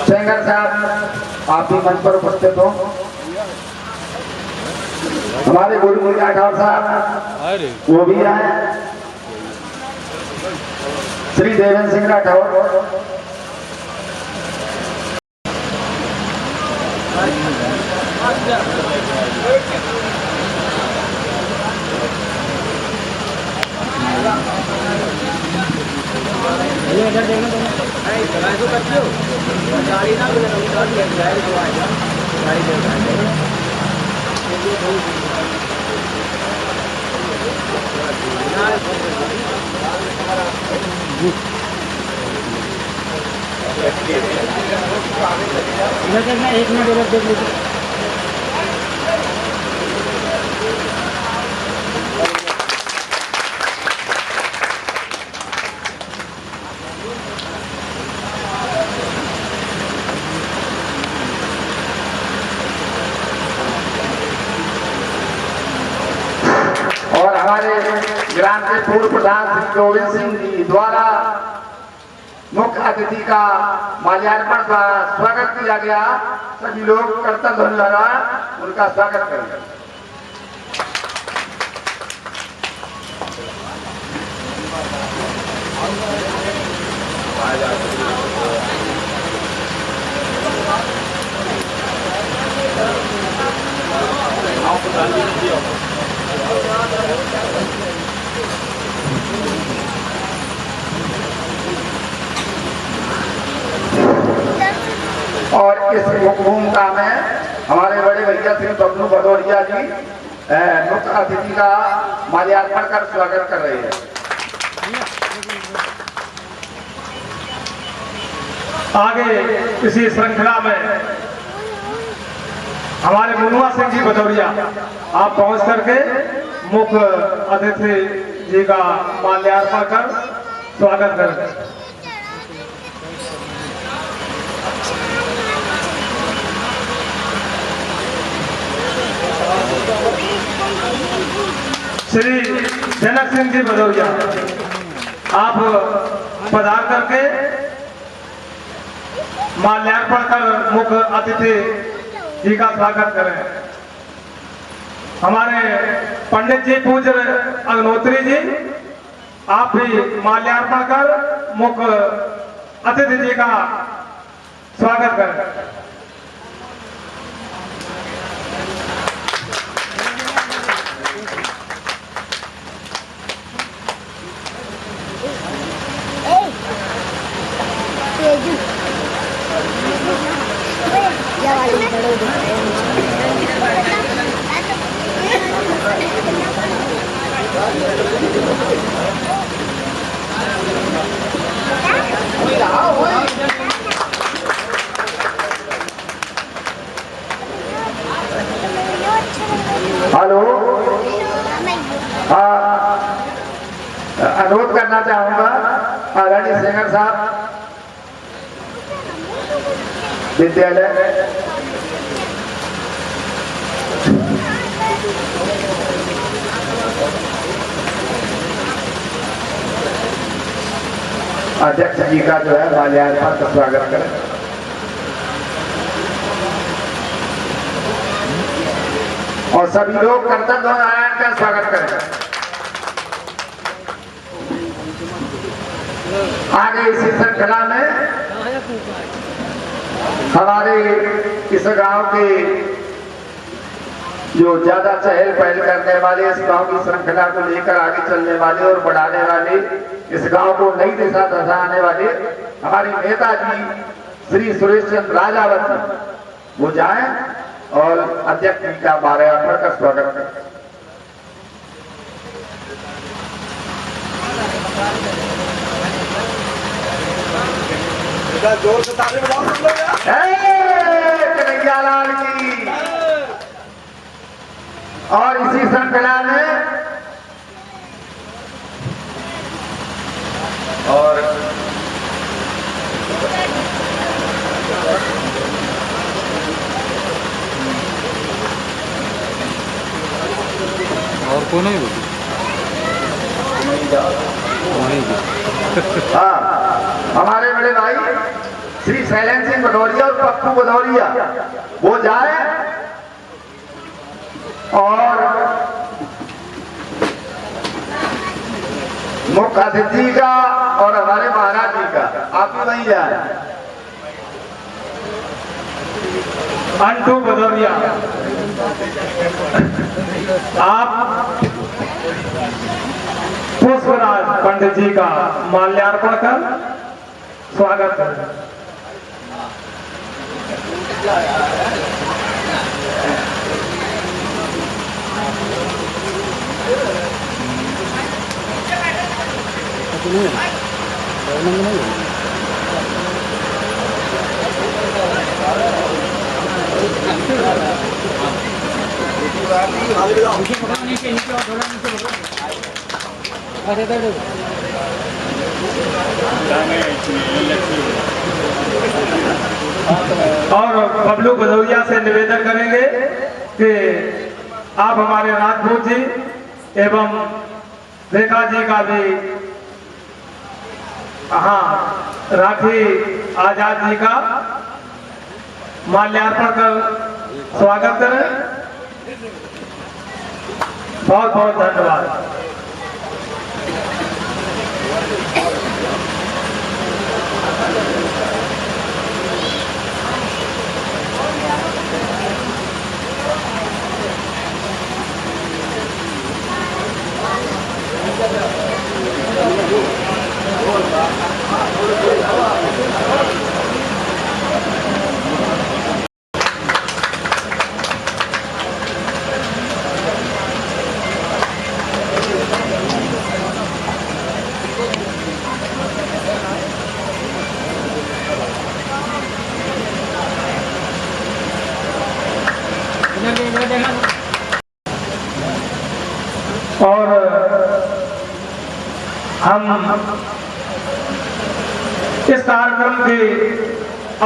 सेंगर साहब आप भी मंच पर उपस्थित हो। हमारे गुरु राठौर साहब वो भी आए, श्री देवेंद्र सिंह राठौर। एक मिनट देख लीजिए। और हमारे ग्राम के पूर्व प्रधान श्री गोविंद सिंह जी द्वारा मुख्य अतिथि का माल्यार्पण का स्वागत किया गया। सभी लोग कर्तव्य ध्वनि द्वारा उनका स्वागत करेंगे। और इस भूमिका में हमारे बड़े भैया श्री बबलू भदौरिया जी मुख्य अतिथि का माल्यार्पण कर स्वागत कर रहे हैं। आगे इसी श्रृंखला में हमारे मुनुआ सिंह जी भदौरिया आप पहुंच करके मुख्य अतिथि जी का माल्यार्पण कर स्वागत करें। श्री जनक सिंह जी भदौरिया आप पधार करके माल्यार्पण कर मुख्य अतिथि जी का स्वागत करें। हमारे पंडित जी पूज्य अग्नोत्री जी आप भी माल्यार्पण कर मुख्य अतिथि जी का स्वागत करें। हेलो, अनुरोध करना चाहूंगा आदरणीय सेंगर साहब विद्यालय अध्यक्ष जी का जो है माल्यार्पण का स्वागत करें। और सभी लोग कर्तव्य नारायण का स्वागत करें। आगे इसी श्रृंखला में हमारे इस गांव के जो ज्यादा चहल पहल करने वाले, इस गांव की श्रृंखला को लेकर आगे चलने वाले और बढ़ाने वाले, इस गांव को नई दिशा दर्शाने वाले हमारे नेताजी श्री सुरेश चंद्र राजावत वो जाएं और अध्यक्ष जी का माल्यार्पण का स्वागत करें। जोर से ताली बजाओ सब लोग यार। कन्हैया लाल की। और इसी श्रृंखला में और कौन है वो? हाँ, हमारे बड़े भाई श्री शैलेंद्र सिंह भदौरिया और पप्पू भदौरिया वो जाए और मुख्य अतिथि का और हमारे महाराज जी का आप भी वहीं जाए। अंटू भदौरिया आप पुष्पराज पंडित जी का माल्यार्पण कर स्वागत करें। नीचे नीचे और थोड़ा नीचे पकड़ो। अरे दे और बबलू भदौरिया से निवेदन करेंगे कि आप हमारे राजपूत जी एवं रेखा जी का भी हाँ राठी आजाद जी का माल्यार्पण कर स्वागत करें। बहुत बहुत धन्यवाद। और हम इस कार्यक्रम की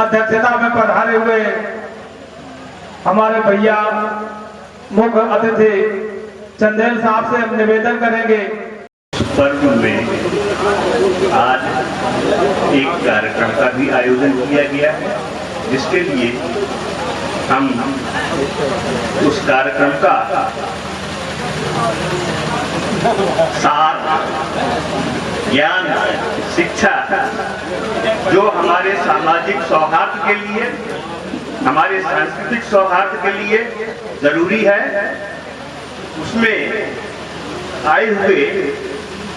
अध्यक्षता में पधारे हुए हमारे भैया मुख्य अतिथि चंदेल साहब से हम निवेदन करेंगे। पर्व में आज एक कार्यक्रम का भी आयोजन किया गया है, जिसके लिए हम उस कार्यक्रम का सार, ज्ञान, शिक्षा जो हमारे सामाजिक सौहार्द के लिए, हमारे सांस्कृतिक सौहार्द के लिए जरूरी है, उसमें आए हुए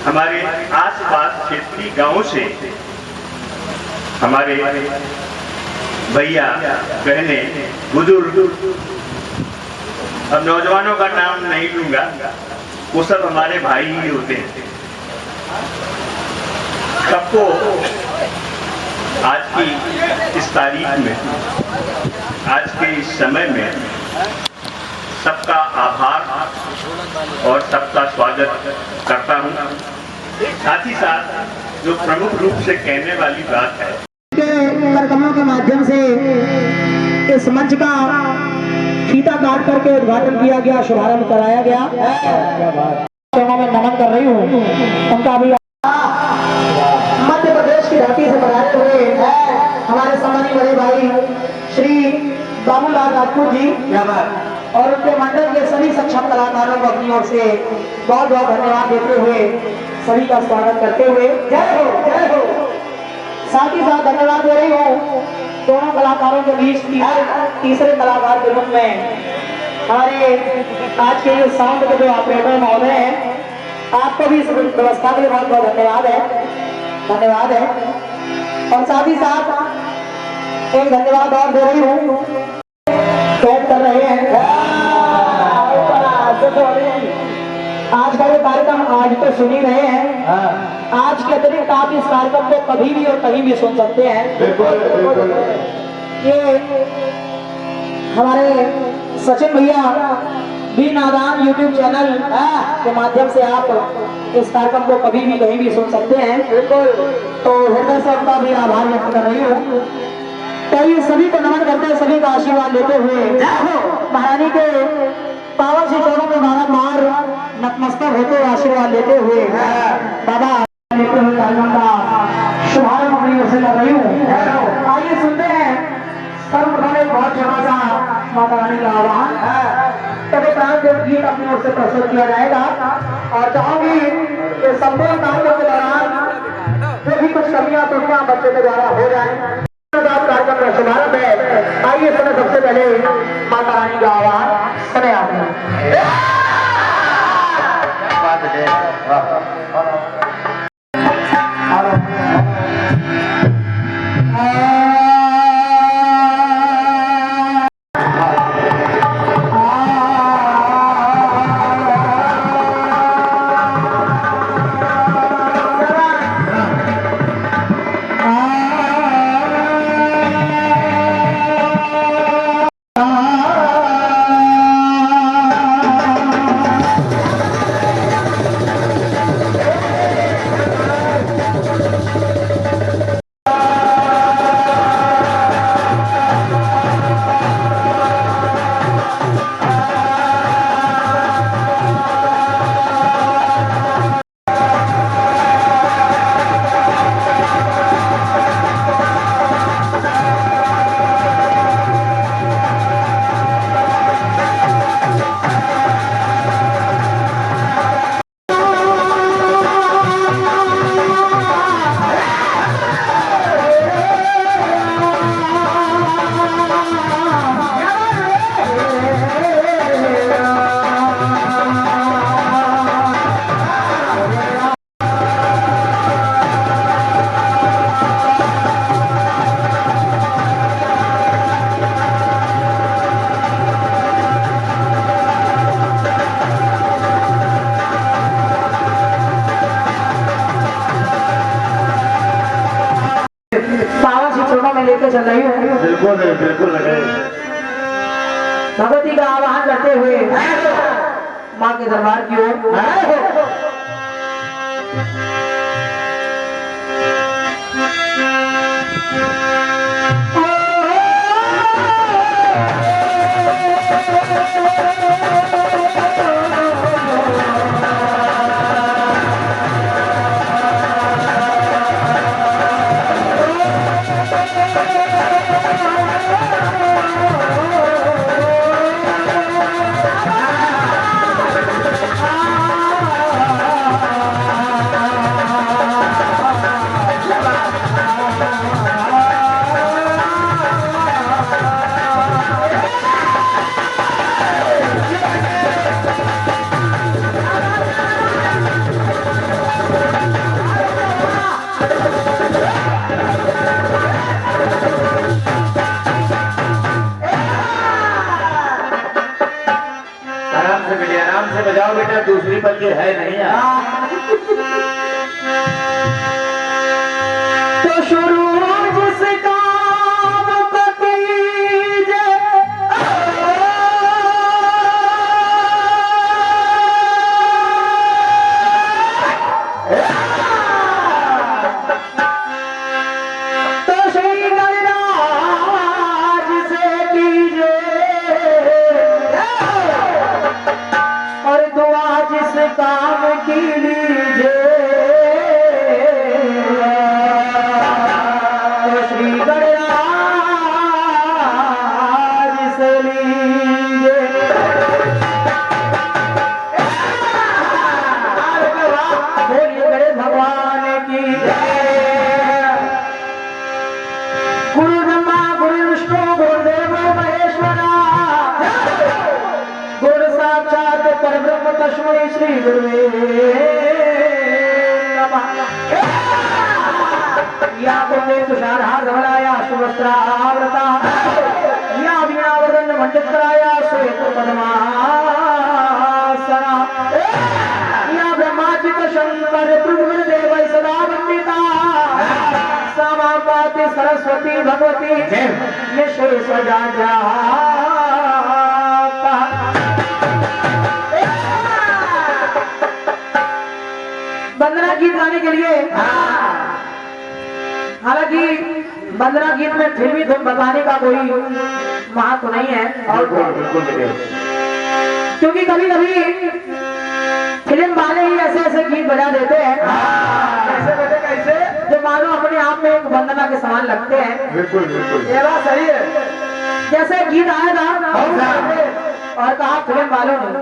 हमारे आसपास क्षेत्रीय गांवों से हमारे भैया, बहने, बुजुर्ग, अब नौजवानों का नाम नहीं लूंगा, वो सब हमारे भाई ही होते हैं। सबको आज की इस तारीख में, आज के इस समय में सबका आभार और सबका स्वागत करता हूं। साथ ही साथ जो प्रमुख रूप से कहने वाली बात है, कार्यक्रमों के माध्यम से इस मंच का फीता काट करके उद्घाटन किया गया, शुभारंभ कराया गया। मैं नमन कर रही हूँ उनका भी। मध्य प्रदेश की धरती से पधारे हुए हमारे सम्मानित बड़े भाई श्री बाबूलाल राजपूत जी और उनके मंडल के सभी सक्षम कलाकारों को अपनी ओर से बहुत बहुत धन्यवाद देते हुए सभी का स्वागत करते हुए जय हो, जय हो। साथ ही साथ धन्यवाद दे रही हूँ दोनों कलाकारों के बीच तीसरे कलाकार के रूप में हमारे आज के जो साउंड के जो ऑपरेटर महोदय हैं, आपको भी इस व्यवस्था के लिए बहुत बहुत धन्यवाद है, धन्यवाद है। और साथ ही साथ एक धन्यवाद और दे रही हूँ, कैद कर रहे हैं आज का ये कार्यक्रम आज तो सुन ही रहे हैं, आज के अतिरिक्त आप इस कार्यक्रम को कभी भी और कहीं भी सुन सकते हैं। ये हमारे सचिन भैया भी नादान यूट्यूब चैनल के माध्यम से आप इस कार्यक्रम को कभी भी कहीं भी सुन सकते हैं। तो हृदय से उनका भी आभार व्यक्त कर रही हूँ। तो ये सभी को नमन करते हैं, सभी का आशीर्वाद लेते हुए महारानी के पावन से चरणों में बारंबार नतमस्तक होते आशीर्वाद लेते हुए बाबा कार्यक्रम का शुभारंभ अपनी ओर से कर रही हूँ। आइए सुनते हैं सर्वप्रथम एक बहुत छोटा सा माता रानी का आह्वान तभी तांडव गीत अपनी ओर से प्रस्तुत किया जाएगा और चाहूंगी कि संपूर्ण तांडव के दौरान जो भी कुछ कमियां त्रुटियां बच्चे के द्वारा हो जाए कार्यक्रम का शुभारंभ है। आइए सुने सबसे पहले माता रानी का आह्वान सुने आपने। चल रही हूँ बिल्कुल बिल्कुल लगे भगवती का आवाहन करते हुए माँ के दरबार की ओर आराम से बजाओ बेटा, दूसरी बच्चे है नहीं तो शुरू जिस काम को कीजिए तो श्री गणराज से कीजिए और दुआ जिस काम की लीजिए तो श्री गणराज से लीजिए। बोलिए गणेश भगवान की जय। गुरु ब्रह्मा गुरु विष्णु गुरुदेव महेश्वरा गुरु साक्षात परब्रह्म तस्मै श्री गुरुवे नमः। या कुंदे तुषारहार धवलाया सुवस्त्रावृता या वीणावरदंड मंडितकराया श्वेत पद्मासना या ब्रह्माजित शंकर पृथ्वीदेव सदा वंदिता सा पाति सरस्वती भगवती निशेष जाता। वंदना गीत गाने के लिए हालांकि वंदना गीत में फिल्मी धुन बताने का कोई महत्व नहीं है और बिल्कुल बिल्कुल क्योंकि कभी कभी फिल्म वाले ही ऐसे ऐसे गीत बजा देते हैं कैसे बेटे कैसे? जो मानो अपने आप में एक वंदना के समान लगते हैं। बिल्कुल बिल्कुल। ये बात सही है। जैसे गीत आया था और कहा फिल्म वालों ने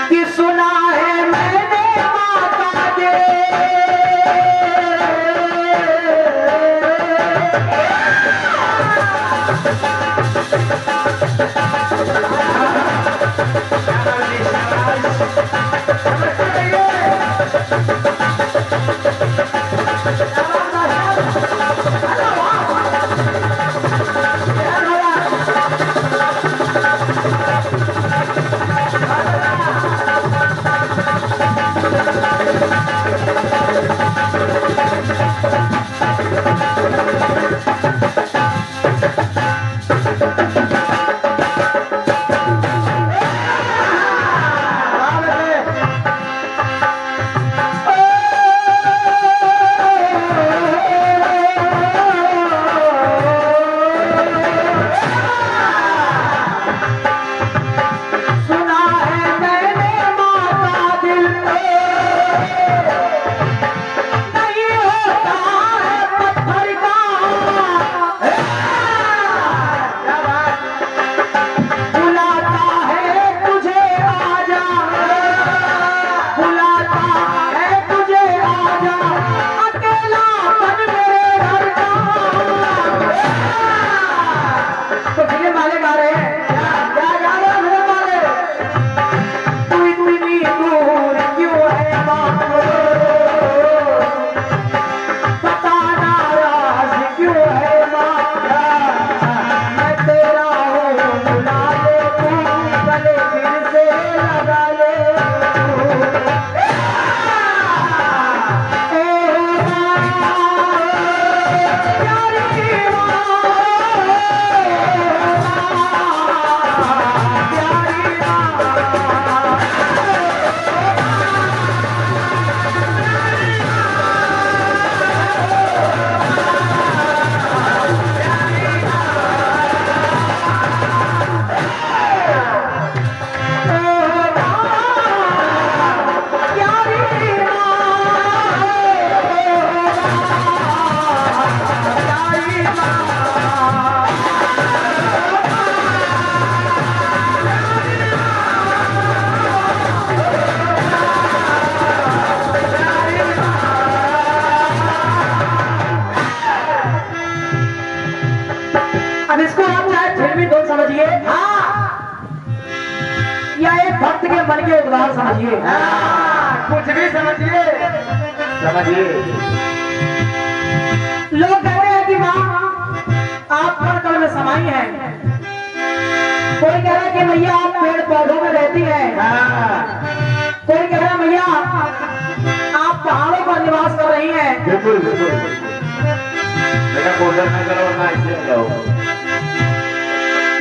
कि सुना है मैंने माता दे अब इसको आप चाहे फिल्मी धुन समझिए या एक भक्त के मन के उद्गार समझिए, कुछ भी समझिए। समझिए। लोग कहते हैं कि माँ आप कण कण में समाई हैं, कोई कह रहा है कि मैया आप पेड़ पौधों में रहती हैं, कोई कह रहा है मैया आप पहाड़ों पर निवास कर रही हैं। बिल्कुल बिल्कुल। बेटा बोलर न करो ना, इससे जाओ।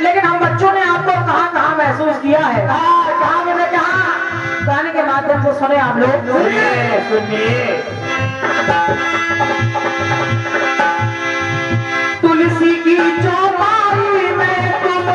लेकिन हम बच्चों ने आपको कहाँ कहाँ महसूस किया है, कहाँ मैंने कहाँ गाने के माध्यम से सुने आप लोग। सुनिए सुनिए। तुलसी की चौपाई में तुम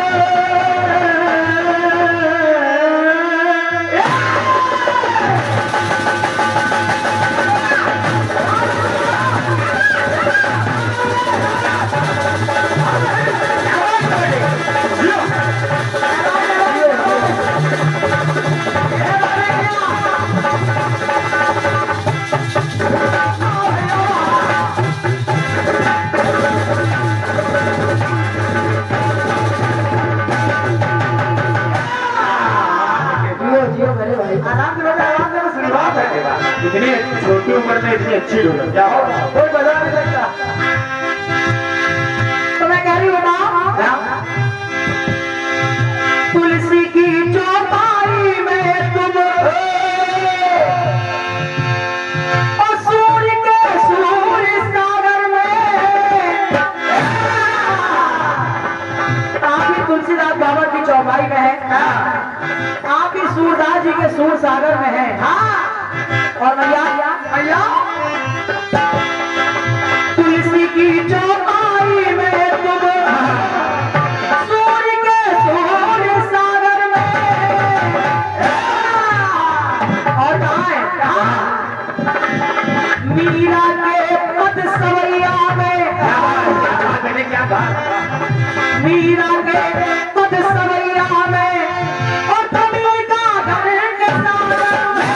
इतनी छोटी उम्र में इतनी अच्छी ढोलक, क्या हो कोई बजा नहीं सकता। तो मैं कह रही हूँ ना, तुलसी की चौपाई में तुम और सूर्य के सूर्य सागर में आप ही तुलसीदास बाबा की चौपाई में है, आप ही सूरदास जी के सूर सागर में है। और भैया भैया तुलसी की चौपाई में तुम मीरा के खुद सवैया में और तुम्हें का घर के सागर में।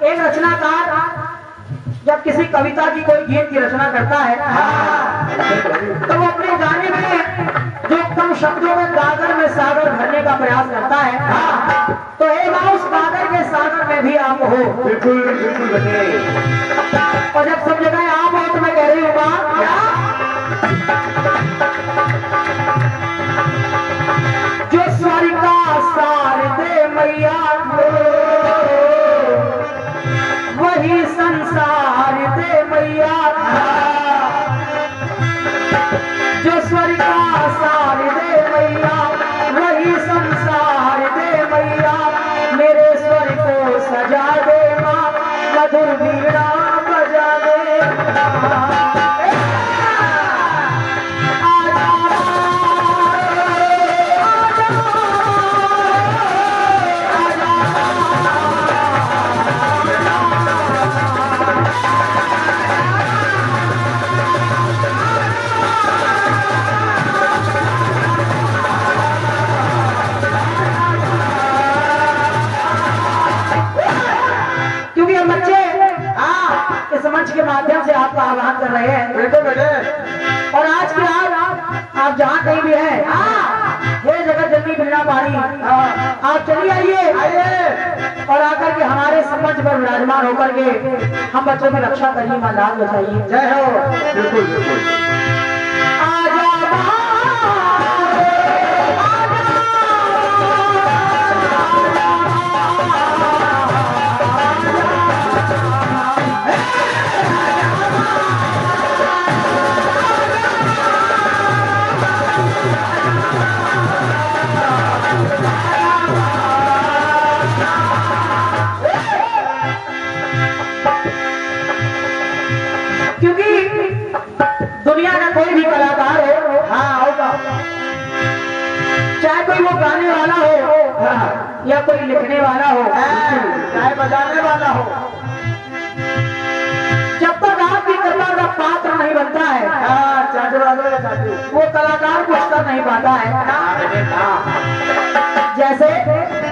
एक रचनाकार जब किसी कविता की कोई गीत की रचना करता है तो वो अपने गाने में जो कम शब्दों में गागर में सागर भरने का प्रयास करता है। तो एक बार उस गागर के सागर में भी आप हो। बिल्कुल बिल्कुल बने। और जब सब जगह आप हो तो मैं कह रही हूँ जो स्वर्ग का सार दे मैया वही संसार दे मैया। जो स्वर्ग का सार दे मैया वही संसार दे मैया। मेरे स्वर को सजा दे माँ मधुर वीणा बजा दे। क्योंकि हम बच्चे इस मंच के माध्यम से आपका आह्वान कर रहे हैं। बेटे बेटे और आज के आज आप जहाँ कहीं भी हैं ये जगह जल्दी मिलना पानी आप चलिए आइए और आकर के हमारे मंच पर विराजमान होकर के हम बच्चों की रक्षा करिए। मां लाल बचाइए। जय हो। बिल्कुल बिल्कुल। क्योंकि दुनिया का कोई भी कलाकार हो होगा, चाहे कोई वो गाने वाला हो या कोई लिखने वाला हो चाहे बजाने वाला हो, जब तक आपकी कला का पात्र नहीं बनता है वो कलाकार कुछ कर नहीं पाता है। जैसे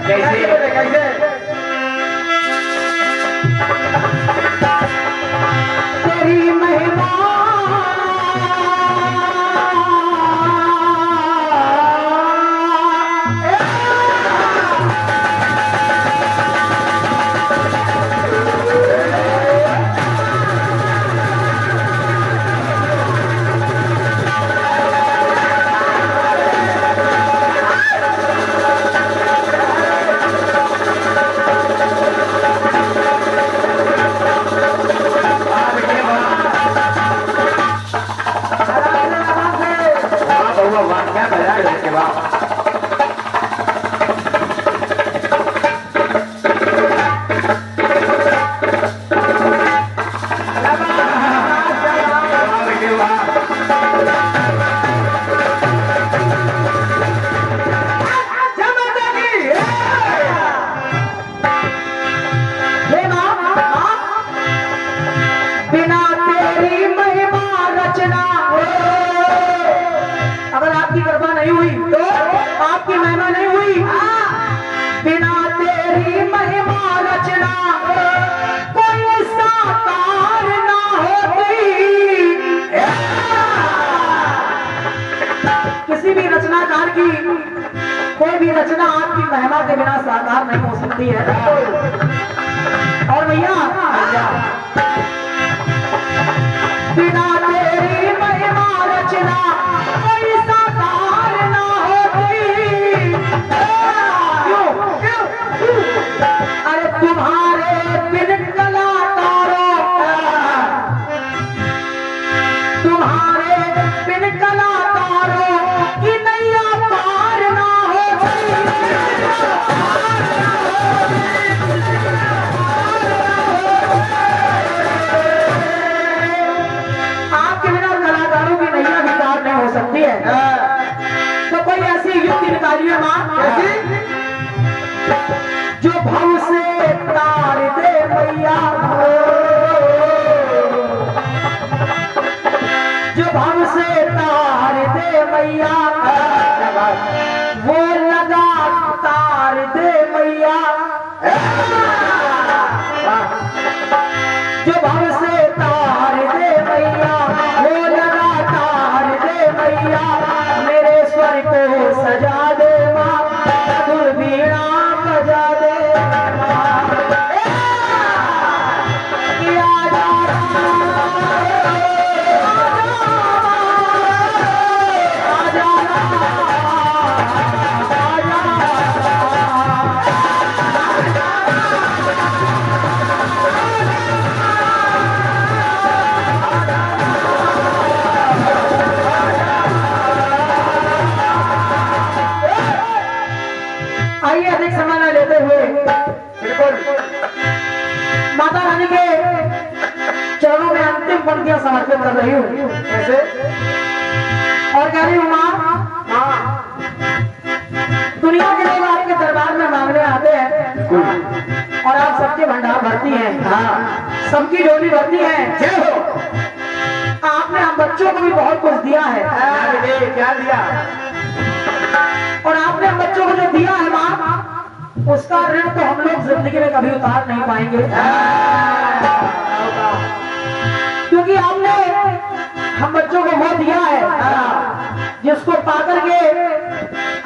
कैसे तेरी महिमा क्या बजा रहे के बाद बिना तेरी महिमा रचना अगर आपकी कृपा नहीं हुई तो आपकी महिमा नहीं हुई। बिना तेरी महिमा रचना कोई साकार ना होती। किसी भी रचनाकार की कोई भी रचना आपकी महिमा के बिना साकार नहीं हो सकती है। और भैया बिना तेरी महिमा रचना कोई साकार ना होती। अरे तुम्हारे बिन कलाकारों तुम्हारे बिन कलाकारों की नैया पार ना होती। आपके बिना कलाकारों की नैया भी पार नहीं तार दे मैया, जो भव से तार दे मैया, वो लगा तार दे मैया, मेरे स्वर को सजा दे माँ, मधुर वीणा बजा दे माँ। आइए अधिक समय न लेते हुए बिल्कुल माता रानी के चरणों में अंतिम पंक्तियां समर्पित कर रही हूँ। कैसे? और कह रही हूँ माँ, दुनिया के लोग आपके दरबार में मांगने आते हैं और आप सबके भंडार भरती हैं, सबकी डोली भरती है। जय हो। आपने हम बच्चों को भी बहुत कुछ दिया है। क्या दिया? और आपने हम बच्चों को जो दिया है माँ, उसका ऋण तो हम लोग जिंदगी में कभी उतार नहीं पाएंगे, क्योंकि आपने हम बच्चों को वो दिया है जिसको पाकर के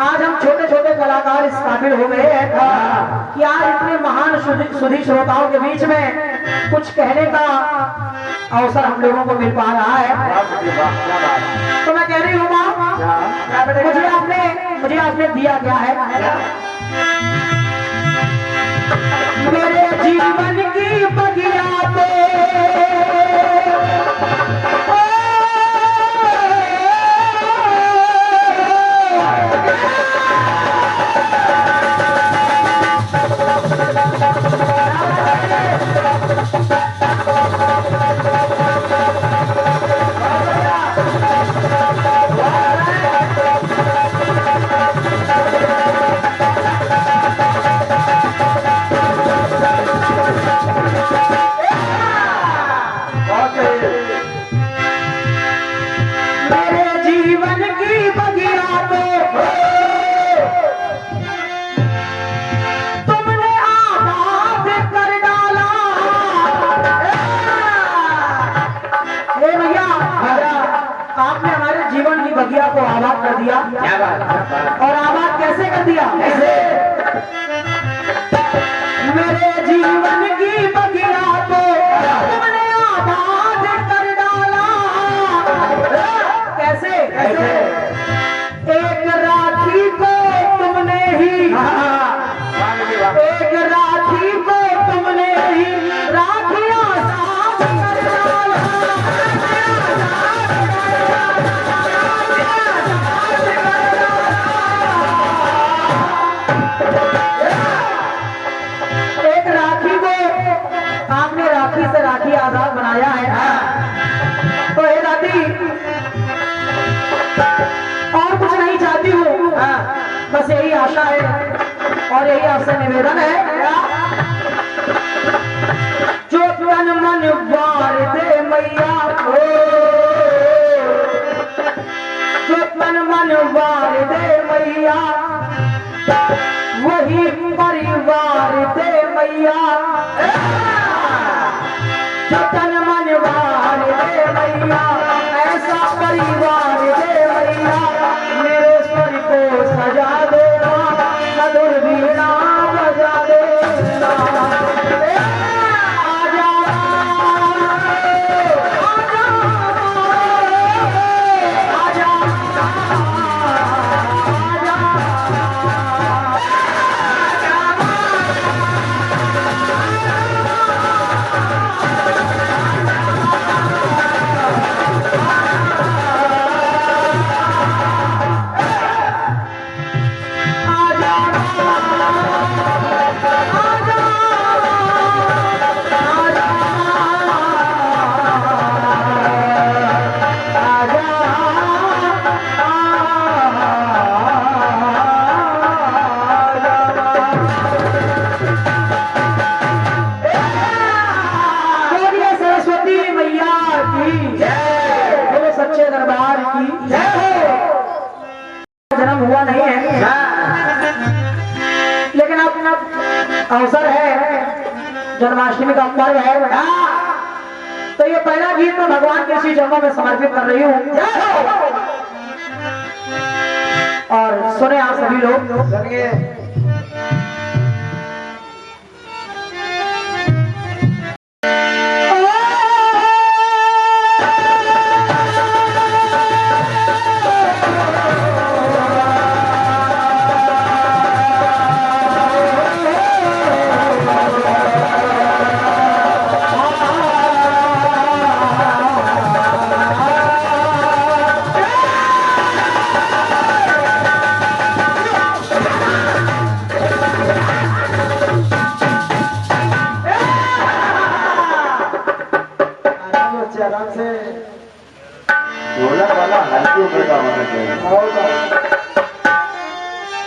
आज हम छोटे छोटे कलाकार इस काबिल हो गए हैं कि आज इतने महान सुधी श्रोताओं के बीच में कुछ कहने का अवसर हम लोगों को मिल पा रहा है। तो मैं कह रही हूँ माँ, मुझे आपने दिया क्या है? मेरे जीवन की बगिया पे बगिया को आबाद कर दिया। और आबाद कैसे कर दिया? कैसे? मेरे जीवन की बगिया को तुमने आबाद कर डाला। कैसे? कैसे? एक राखी को तुमने ही, एक राखी को तुमने ही राखियां साथ कर डाला। से राखी आजाद बनाया है। तो हे दादी, और कुछ नहीं चाहती हूँ, बस यही आशा है और यही आपसे निवेदन है, जो तन मन वार दे मैया, जो तन मन वार दे मैया, वही परिवार दे मैया। जो तन मन वार दे मैया, ऐसा परिवार दे मैया, मेरे स्वर को सजा देना, मधुर वीणा बजा देना। आजा आजा आजा अवसर है, जन्माष्टमी का पर्व है बेटा, तो ये पहला गीत मैं भगवान के श्री चरणों में समर्पित कर रही हूँ। और सुने आप सभी लोग। ढोलक वाला हल्की उम्र का होना चाहिए।